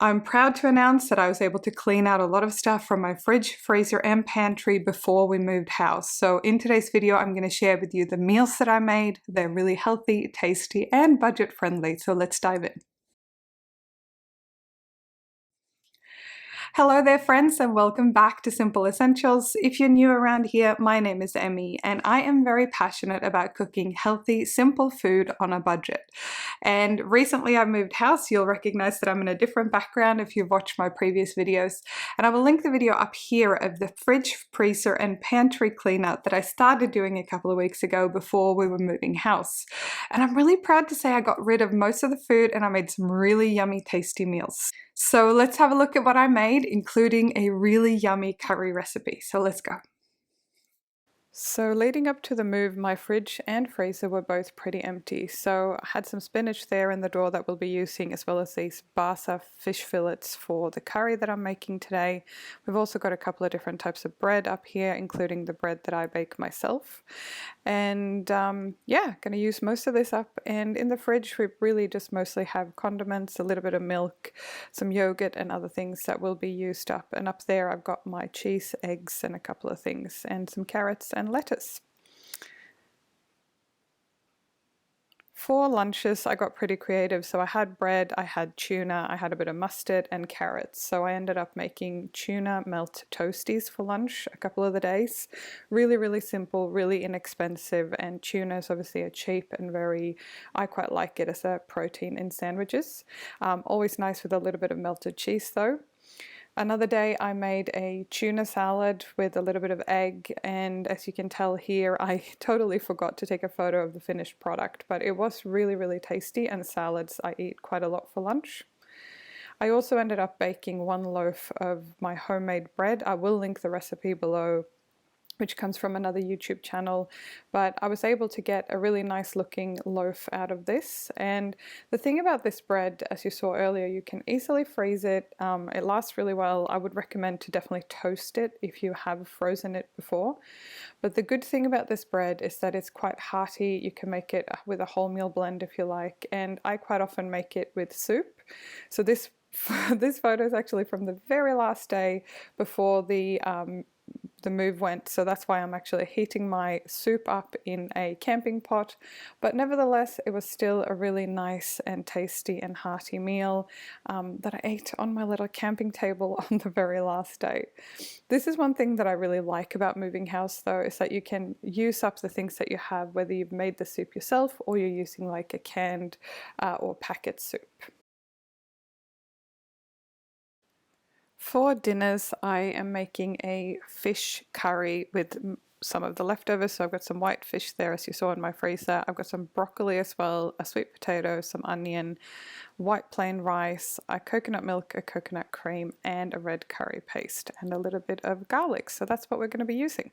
I'm proud to announce that I was able to clean out a lot of stuff from my fridge, freezer, and pantry before we moved house. So in today's video, I'm going to share with you the meals that I made. They're really healthy, tasty, and budget friendly. So let's dive in. Hello there friends, and welcome back to Simple Essentials. If you're new around here, my name is Emmy and I am very passionate about cooking healthy, simple food on a budget. And recently I moved house. You'll recognize that I'm in a different background if you've watched my previous videos. And I will link the video up here of the fridge, freezer, and pantry clean out that I started doing a couple of weeks ago before we were moving house. And I'm really proud to say I got rid of most of the food and I made some really yummy, tasty meals. So let's have a look at what I made, including a really yummy curry recipe. So let's go. So leading up to the move, my fridge and freezer were both pretty empty. So I had some spinach there in the drawer that we'll be using, as well as these basa fish fillets for the curry that I'm making today. We've also got a couple of different types of bread up here, including the bread that I bake myself. And yeah, going to use most of this up. And in the fridge, we really just mostly have condiments, a little bit of milk, some yogurt, and other things that will be used up. And up there, I've got my cheese, eggs, and a couple of things, and some carrots and lettuce. For lunches, I got pretty creative. So I had bread, I had tuna, I had a bit of mustard and carrots. So I ended up making tuna melt toasties for lunch a couple of the days. Really, really simple, really inexpensive. And tuna is obviously a cheap and I quite like it as a protein in sandwiches. Always nice with a little bit of melted cheese though. Another day I made a tuna salad with a little bit of egg, and as you can tell here, I totally forgot to take a photo of the finished product, but it was really, really tasty, and salads I eat quite a lot for lunch. I also ended up baking 1 loaf of my homemade bread. I will link the recipe below, which comes from another YouTube channel, but I was able to get a really nice looking loaf out of this. And the thing about this bread, as you saw earlier, you can easily freeze it. It lasts really well. I would recommend to definitely toast it if you have frozen it before. But the good thing about this bread is that it's quite hearty. You can make it with a wholemeal blend if you like, and I quite often make it with soup. So this photo is actually from the very last day before the move went, so that's why I'm actually heating my soup up in a camping pot. But nevertheless, it was still a really nice and tasty and hearty meal that I ate on my little camping table on the very last day. This is one thing that I really like about moving house though, is that you can use up the things that you have, whether you've made the soup yourself or you're using like a canned or packet soup. For dinners, I am making a fish curry with some of the leftovers. So I've got some white fish there, as you saw in my freezer. I've got some broccoli as well, a sweet potato, some onion, white plain rice, a coconut milk, a coconut cream, and a red curry paste, and a little bit of garlic. So that's what we're going to be using.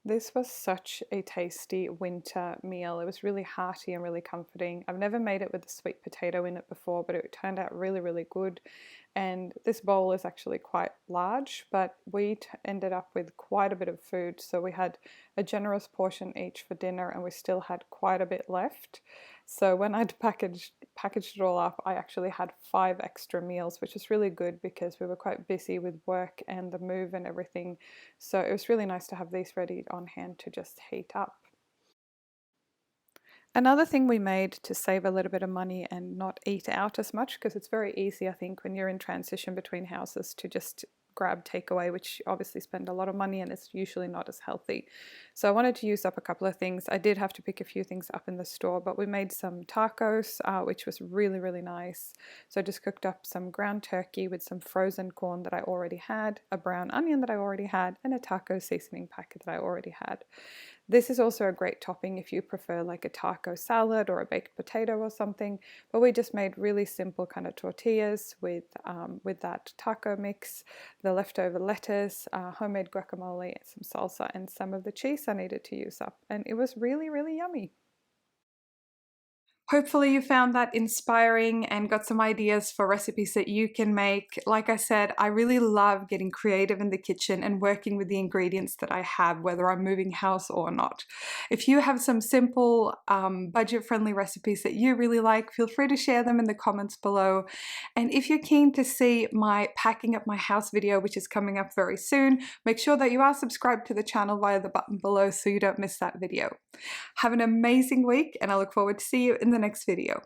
This was such a tasty winter meal. It was really hearty and really comforting. I've never made it with a sweet potato in it before, but it turned out really, really good. And this bowl is actually quite large, but we ended up with quite a bit of food. So we had a generous portion each for dinner, and we still had quite a bit left. So when I'd packaged it all up, I actually had 5 extra meals, which is really good because we were quite busy with work and the move and everything. So it was really nice to have these ready on hand to just heat up. Another thing we made to save a little bit of money and not eat out as much, because it's very easy, I think, when you're in transition between houses to just grab takeaway, which obviously spend a lot of money and it's usually not as healthy. So I wanted to use up a couple of things. I did have to pick a few things up in the store, but we made some tacos, which was really, really nice. So I just cooked up some ground turkey with some frozen corn that I already had, a brown onion that I already had, and a taco seasoning packet that I already had. This is also a great topping if you prefer like a taco salad or a baked potato or something, but we just made really simple kind of tortillas with that taco mix, the leftover lettuce, homemade guacamole, some salsa, and some of the cheese I needed to use up, and it was really, really yummy. Hopefully you found that inspiring and got some ideas for recipes that you can make. Like I said, I really love getting creative in the kitchen and working with the ingredients that I have, whether I'm moving house or not. If you have some simple, budget-friendly recipes that you really like, feel free to share them in the comments below. And if you're keen to see my packing up my house video, which is coming up very soon, make sure that you are subscribed to the channel via the button below so you don't miss that video. Have an amazing week, and I look forward to see you in the next video.